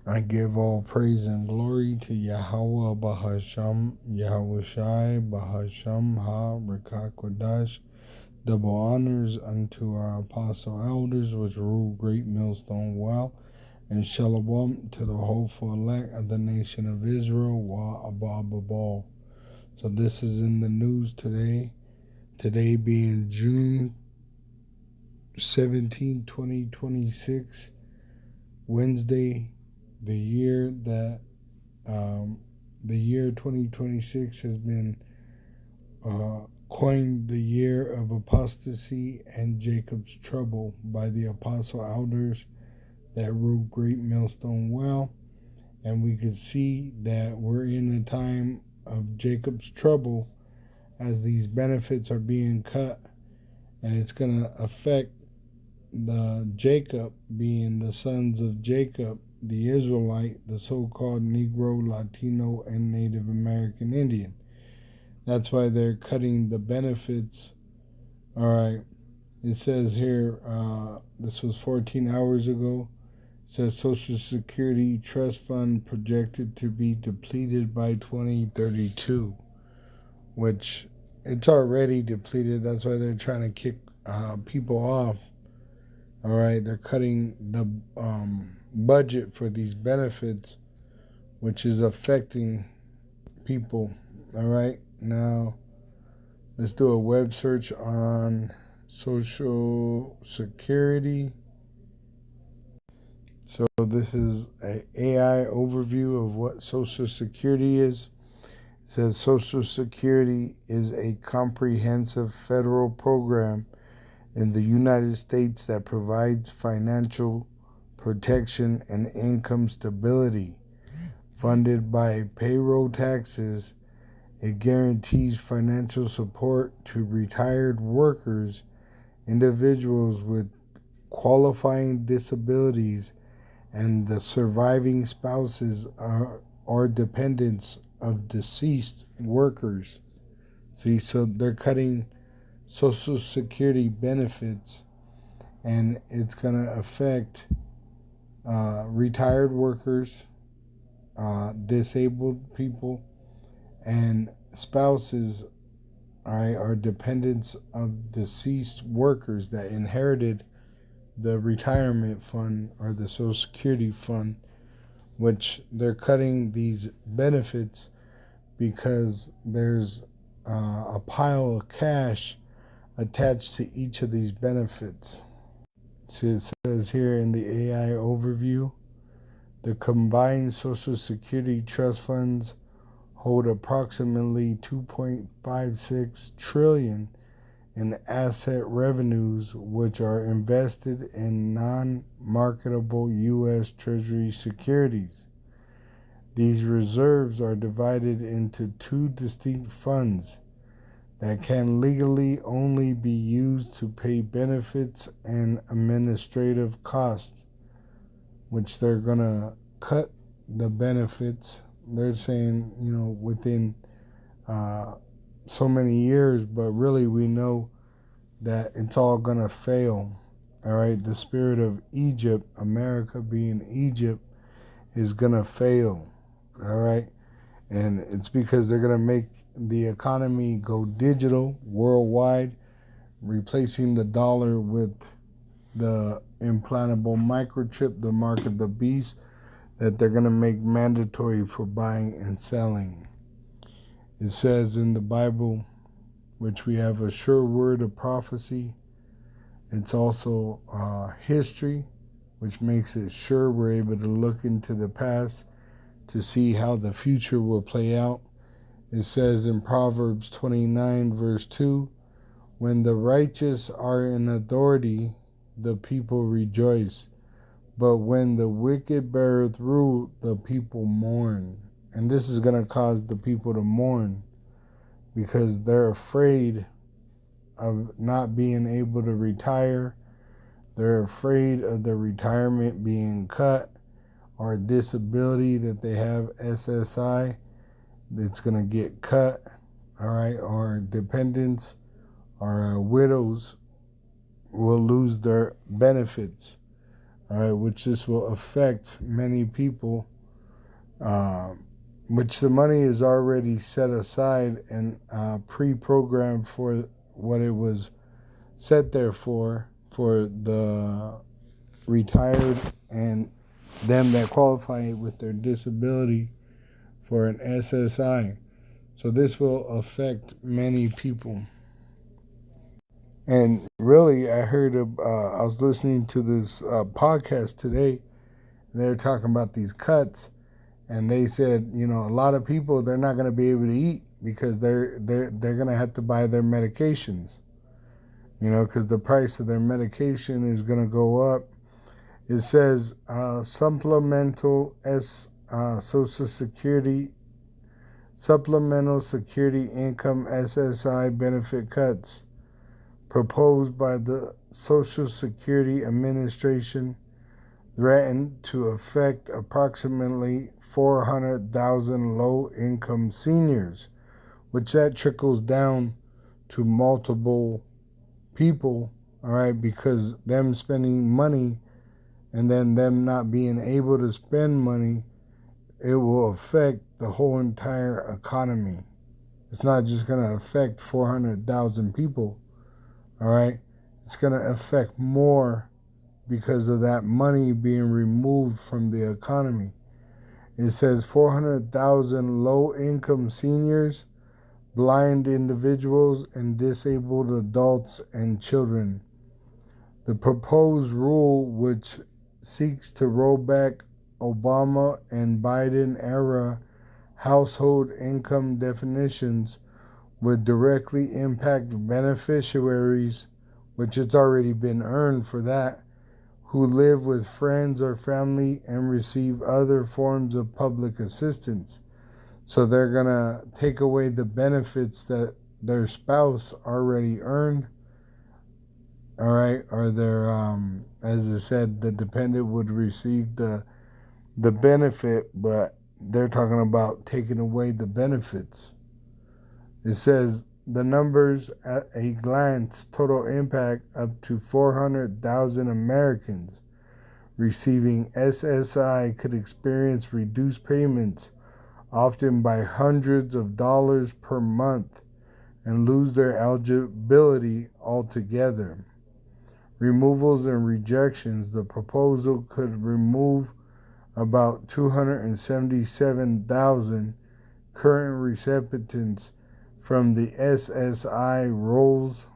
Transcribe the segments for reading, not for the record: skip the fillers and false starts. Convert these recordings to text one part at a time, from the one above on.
I give all praise and glory to Yahweh Bahasham, Yahweh Shai Bahasham Ha Rekakwadash. Double honors unto our apostle elders, which rule great millstone well, and shalom to the hopeful elect of the nation of Israel, Wa Abba. So this is in the news today. Today being June 17, 2026, Wednesday, the year that the year 2026 has been coined the year of apostasy and Jacob's trouble by the apostle elders that rule Great Millstone Well. And we could see that we're in a time of Jacob's trouble as these benefits are being cut, and it's going to affect the Jacob being the sons of Jacob, the Israelite, the so-called Negro, Latino, and Native American Indian. That's why they're cutting the benefits. All right. It says here, this was 14 hours ago. It says Social Security Trust Fund projected to be depleted by 2032, which it's already depleted. That's why they're trying to kick people off. All right. They're cutting the budget for these benefits, which is affecting people. All right. Now, let's do a web search on Social Security. So this is an AI overview of what Social Security is. It says Social Security is a comprehensive federal program in the United States that provides financial protection and income stability. Funded by payroll taxes, it guarantees financial support to retired workers, individuals with qualifying disabilities, and the surviving spouses or dependents of deceased workers. See, so they're cutting Social Security benefits, and it's going to affect retired workers, disabled people, and spouses, all right, are dependents of deceased workers that inherited the retirement fund or the Social Security fund, which they're cutting these benefits because there's a pile of cash attached to each of these benefits. So it says here in the AI overview, the combined Social Security trust funds hold approximately 2.56 trillion in asset revenues, which are invested in non-marketable U.S. Treasury securities. These reserves are divided into two distinct funds that can legally only be used to pay benefits and administrative costs, which they're going to cut the benefits. They're saying, within so many years, but really we know that it's all going to fail. All right. The spirit of Egypt, America being Egypt, is going to fail. All right. And it's because they're going to make the economy go digital worldwide, replacing the dollar with the implantable microchip, the mark of the beast, that they're going to make mandatory for buying and selling. It says in the Bible, which we have a sure word of prophecy, it's also history, which makes it sure we're able to look into the past to see how the future will play out. It says in Proverbs 29, verse 2, when the righteous are in authority, the people rejoice. But when the wicked beareth rule, the people mourn. And this is going to cause the people to mourn because they're afraid of not being able to retire. They're afraid of their retirement being cut, or a disability that they have, SSI, that's going to get cut, all right, or dependents or widows will lose their benefits, all right, which this will affect many people, uh, which the money is already set aside and pre-programmed for what it was set there for the retired and them that qualify with their disability for an SSI. So this will affect many people. And really, I was listening to this podcast today, and they were talking about these cuts, and they said, a lot of people, they're not going to be able to eat because they're going to have to buy their medications, because the price of their medication is going to go up. It says supplemental Social Security, Supplemental Security Income SSI benefit cuts proposed by the Social Security Administration threatened to affect approximately 400,000 low-income seniors, which that trickles down to multiple people, all right, because them spending money and then them not being able to spend money, it will affect the whole entire economy. It's not just going to affect 400,000 people, all right? It's going to affect more because of that money being removed from the economy. It says 400,000 low-income seniors, blind individuals, and disabled adults and children. The proposed rule, which seeks to roll back Obama and Biden era household income definitions, would directly impact beneficiaries, which it's already been earned for that, who live with friends or family and receive other forms of public assistance. So they're going to take away the benefits that their spouse already earned, all right, or their, as I said, the dependent would receive the benefit, but they're talking about taking away the benefits. It says the numbers at a glance, total impact up to 400,000 Americans receiving SSI could experience reduced payments, often by hundreds of dollars per month, and lose their eligibility altogether. Removals and rejections. The proposal could remove about 277,000 current recipients from the SSI rolls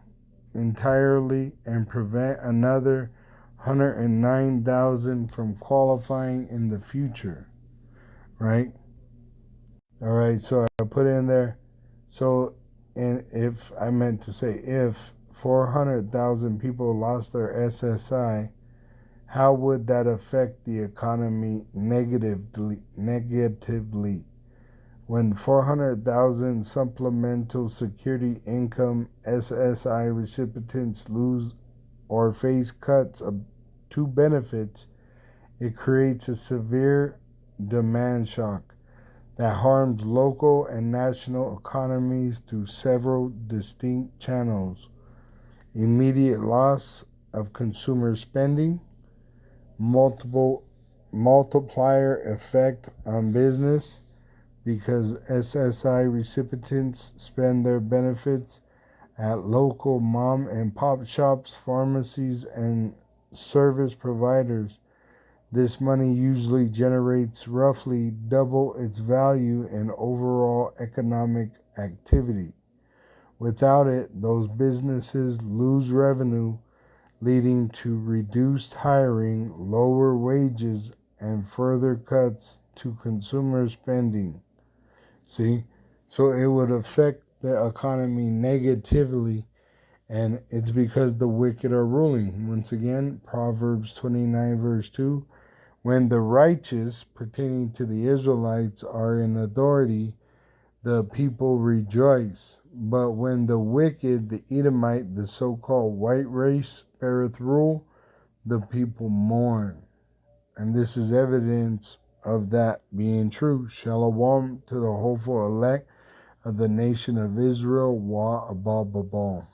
entirely and prevent another 109,000 from qualifying in the future, right? All right, so I put in there. So, and if I meant to say if 400,000 people lost their SSI, how would that affect the economy negatively? When 400,000 supplemental security income SSI recipients lose or face cuts to benefits, it creates a severe demand shock that harms local and national economies through several distinct channels. Immediate loss of consumer spending, multiplier effect on business, because SSI recipients spend their benefits at local mom and pop shops, pharmacies, and service providers. This money usually generates roughly double its value in overall economic activity. Without it, those businesses lose revenue, leading to reduced hiring, lower wages, and further cuts to consumer spending. See? So it would affect the economy negatively, and it's because the wicked are ruling. Once again, Proverbs 29, verse 2. When the righteous, pertaining to the Israelites, are in authority, the people rejoice. But when the wicked, the Edomite, the so-called white race, beareth rule, the people mourn. And this is evidence of that being true. Shalom to the hopeful elect of the nation of Israel. Wa abal babal.